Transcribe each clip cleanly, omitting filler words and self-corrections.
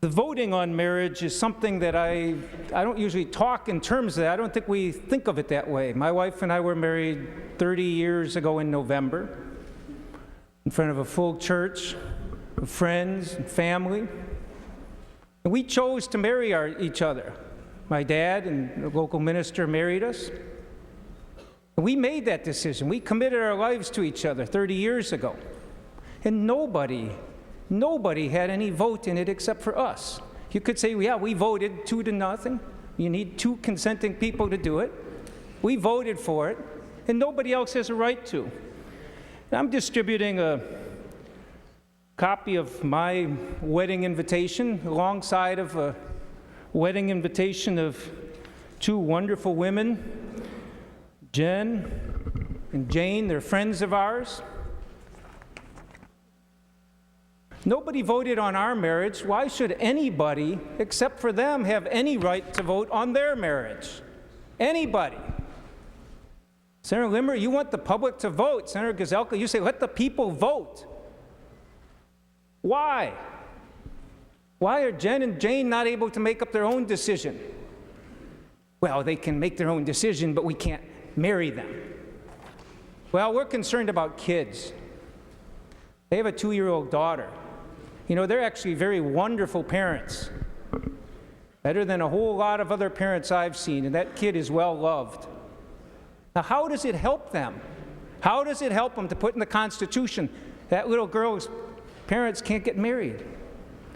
The voting on marriage is something that I don't usually talk in terms of that. I don't think we think of it that way. My wife and I were married 30 years ago in November, in front of a full church of friends and family. And we chose to marry each other. My dad and the local minister married us. And we made that decision. We committed our lives to each other 30 years ago. And nobody had any vote in it except for us. You could say, yeah, we voted 2-0. You need 2 consenting people to do it. We voted for it, and nobody else has a right to. And I'm distributing a copy of my wedding invitation alongside of a wedding invitation of 2 wonderful women, Jen and Jane. They're friends of ours. Nobody voted on our marriage. Why should anybody, except for them, have any right to vote on their marriage? Anybody. Senator Limmer, you want the public to vote. Senator Gazelka, you say, let the people vote. Why? Why are Jen and Jane not able to make up their own decision? Well, they can make their own decision, but we can't marry them. Well, we're concerned about kids. They have a 2-year-old daughter. You know, they're actually very wonderful parents, better than a whole lot of other parents I've seen, and that kid is well loved. Now, how does it help them? How does it help them to put in the Constitution that little girl's parents can't get married?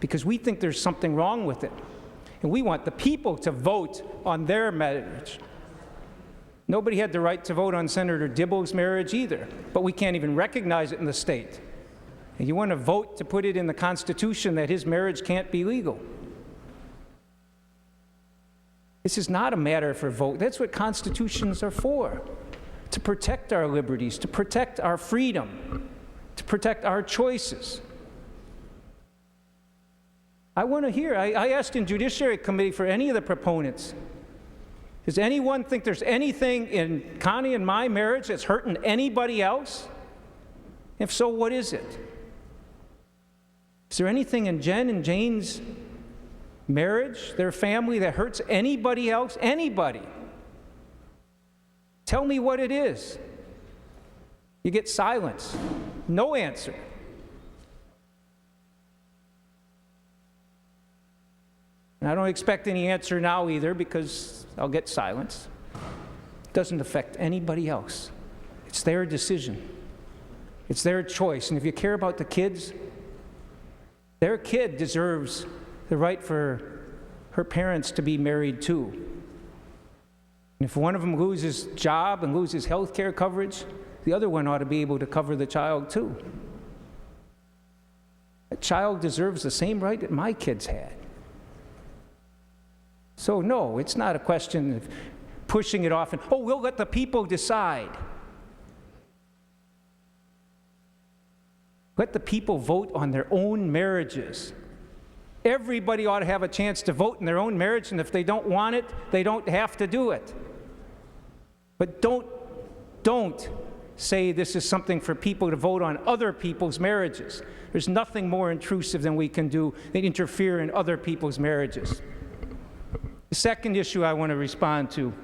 Because we think there's something wrong with it, and we want the people to vote on their marriage. Nobody had the right to vote on Senator Dibble's marriage either, but we can't even recognize it in the state. And you want to vote to put it in the Constitution that his marriage can't be legal. This is not a matter for vote. That's what constitutions are for, to protect our liberties, to protect our freedom, to protect our choices. I want to hear, I asked in Judiciary Committee for any of the proponents, does anyone think there's anything in Connie and my marriage that's hurting anybody else? If so, what is it? Is there anything in Jen and Jane's marriage, their family, that hurts anybody else? Anybody? Tell me what it is. You get silence. No answer. And I don't expect any answer now either, because I'll get silence. It doesn't affect anybody else. It's their decision. It's their choice. And if you care about the kids, their kid deserves the right for her parents to be married too. And if one of them loses job and loses health care coverage, the other one ought to be able to cover the child too. That child deserves the same right that my kids had. So no, it's not a question of pushing it off and, oh, we'll let the people decide. Let the people vote on their own marriages. Everybody ought to have a chance to vote in their own marriage, and if they don't want it, they don't have to do it. But don't say this is something for people to vote on other people's marriages. There's nothing more intrusive than we can do than interfere in other people's marriages. The second issue I want to respond to.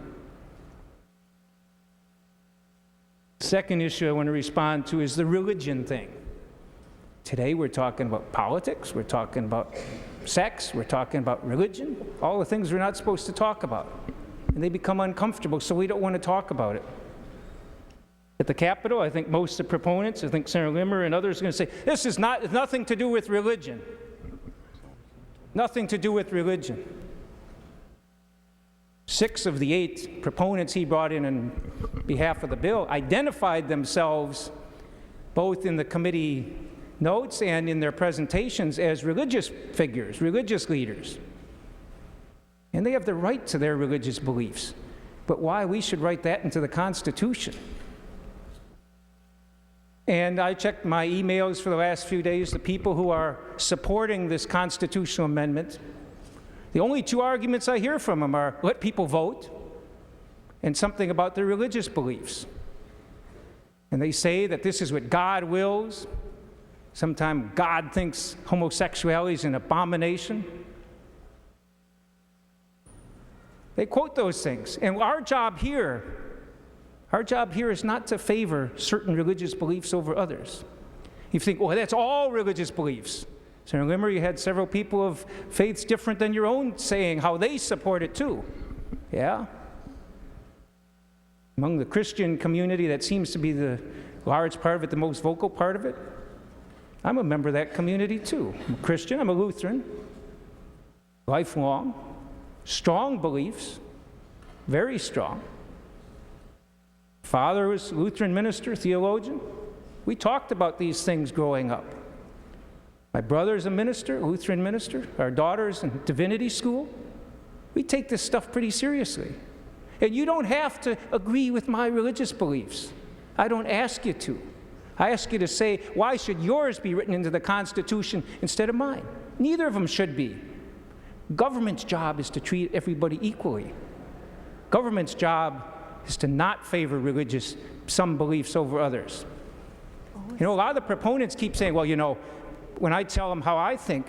The second issue I want to respond to is the religion thing. Today we're talking about politics, we're talking about sex, we're talking about religion, all the things we're not supposed to talk about. And they become uncomfortable, so we don't want to talk about it. At the Capitol, I think most of the proponents, I think Senator Limmer and others are going to say, this is nothing to do with religion. Nothing to do with religion. 6 of the 8 proponents he brought in on behalf of the bill identified themselves both in the committee notes and in their presentations as religious figures, religious leaders. And they have the right to their religious beliefs. But why we should write that into the Constitution? And I checked my emails for the last few days. The people who are supporting this constitutional amendment, the only 2 arguments I hear from them are let people vote and something about their religious beliefs. And they say that this is what God wills. Sometimes God thinks homosexuality is an abomination. They quote those things. And our job here is not to favor certain religious beliefs over others. You think, well, that's all religious beliefs. Senator Limmer, you had several people of faiths different than your own saying how they support it too. Yeah? Among the Christian community, that seems to be the large part of it, the most vocal part of it. I'm a member of that community too. I'm a Christian, I'm a Lutheran, lifelong, strong beliefs, very strong. Father was Lutheran minister, theologian. We talked about these things growing up. My brother's a minister, Lutheran minister. Our daughter's in divinity school. We take this stuff pretty seriously. And you don't have to agree with my religious beliefs. I don't ask you to. I ask you to say, why should yours be written into the Constitution instead of mine? Neither of them should be. Government's job is to treat everybody equally. Government's job is to not favor some beliefs over others. You know, a lot of the proponents keep saying, well, you know, when I tell them how I think,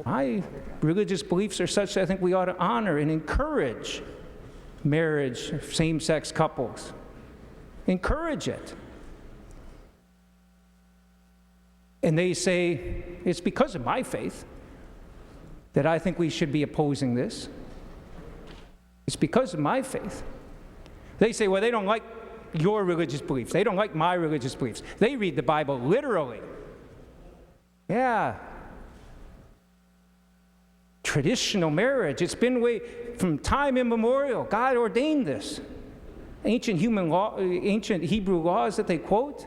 my religious beliefs are such that I think we ought to honor and encourage marriage of same-sex couples. Encourage it. And they say, it's because of my faith that I think we should be opposing this. It's because of my faith. They say, well, they don't like your religious beliefs. They don't like my religious beliefs. They read the Bible literally. Yeah. Traditional marriage, it's been way from time immemorial. God ordained this. Ancient Hebrew laws that they quote.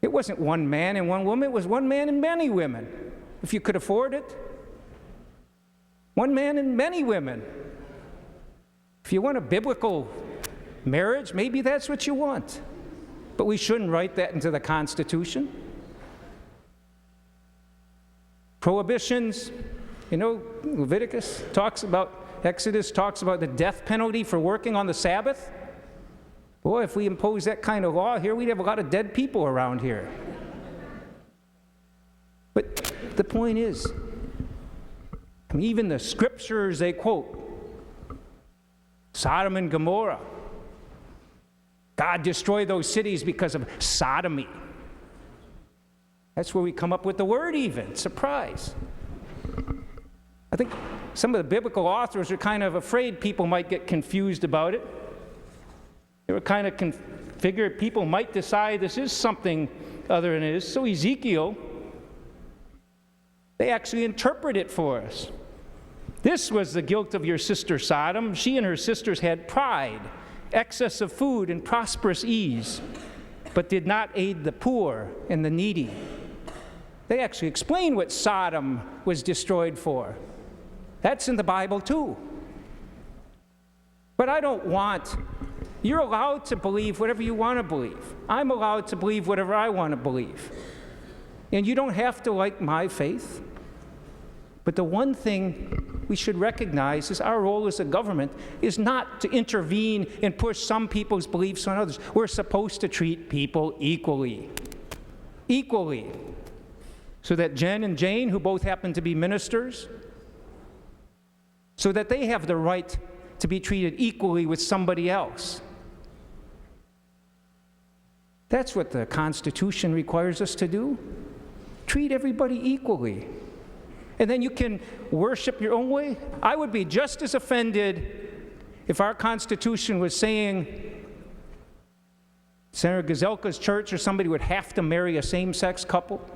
It wasn't one man and one woman, it was one man and many women, if you could afford it. One man and many women. If you want a biblical marriage, maybe that's what you want. But we shouldn't write that into the Constitution. Prohibitions, you know, Exodus talks about the death penalty for working on the Sabbath. Boy, if we impose that kind of law here, we'd have a lot of dead people around here. But the point is, I mean, even the scriptures they quote, Sodom and Gomorrah, God destroyed those cities because of sodomy. That's where we come up with the word even, surprise. I think some of the biblical authors are kind of afraid people might get confused about it. They were kind of figured people might decide this is something other than it is. So Ezekiel, they actually interpret it for us. This was the guilt of your sister Sodom. She and her sisters had pride, excess of food, and prosperous ease, but did not aid the poor and the needy. They actually explain what Sodom was destroyed for. That's in the Bible too. But I don't want, you're allowed to believe whatever you want to believe. I'm allowed to believe whatever I want to believe. And you don't have to like my faith. But the one thing we should recognize is our role as a government is not to intervene and push some people's beliefs on others. We're supposed to treat people equally. Equally. So that Jen and Jane, who both happen to be ministers, so that they have the right to be treated equally with somebody else. That's what the Constitution requires us to do. Treat everybody equally. And then you can worship your own way. I would be just as offended if our Constitution was saying Senator Gazelka's church or somebody would have to marry a same-sex couple,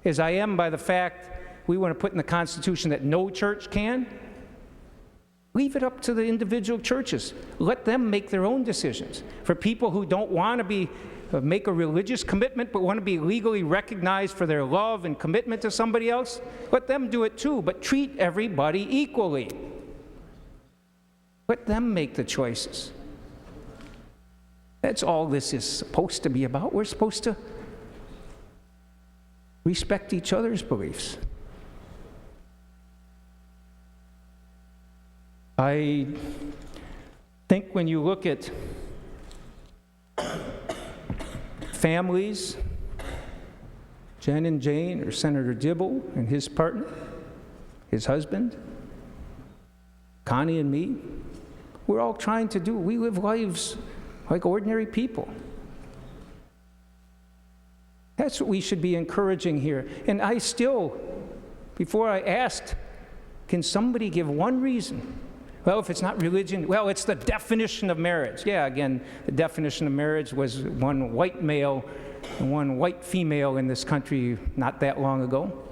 as I am by the fact we want to put in the Constitution that no church can. Leave it up to the individual churches. Let them make their own decisions. For people who don't want to make a religious commitment but want to be legally recognized for their love and commitment to somebody else, let them do it too, but treat everybody equally. Let them make the choices. That's all this is supposed to be about. We're supposed to respect each other's beliefs. I think when you look at families, Jen and Jane, or Senator Dibble and his partner, his husband, Connie and me, we're all trying to do. We live lives like ordinary people. That's what we should be encouraging here. And I still, before I asked, can somebody give one reason? Well, if it's not religion, well, it's the definition of marriage. Yeah, again, the definition of marriage was one white male and one white female in this country not that long ago.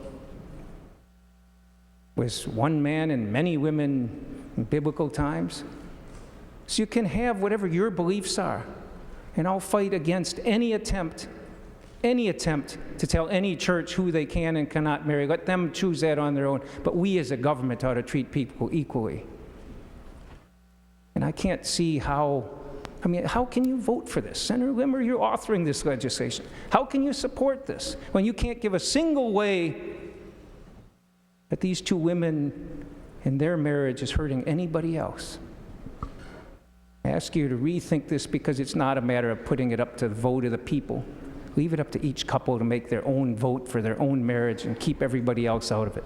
Was one man and many women in biblical times. So you can have whatever your beliefs are, and I'll fight against any attempt to tell any church who they can and cannot marry. Let them choose that on their own. But we as a government ought to treat people equally. And I can't see how can you vote for this? Senator Limmer, you're authoring this legislation. How can you support this when you can't give a single way that these two women and their marriage is hurting anybody else? I ask you to rethink this, because it's not a matter of putting it up to the vote of the people. Leave it up to each couple to make their own vote for their own marriage and keep everybody else out of it.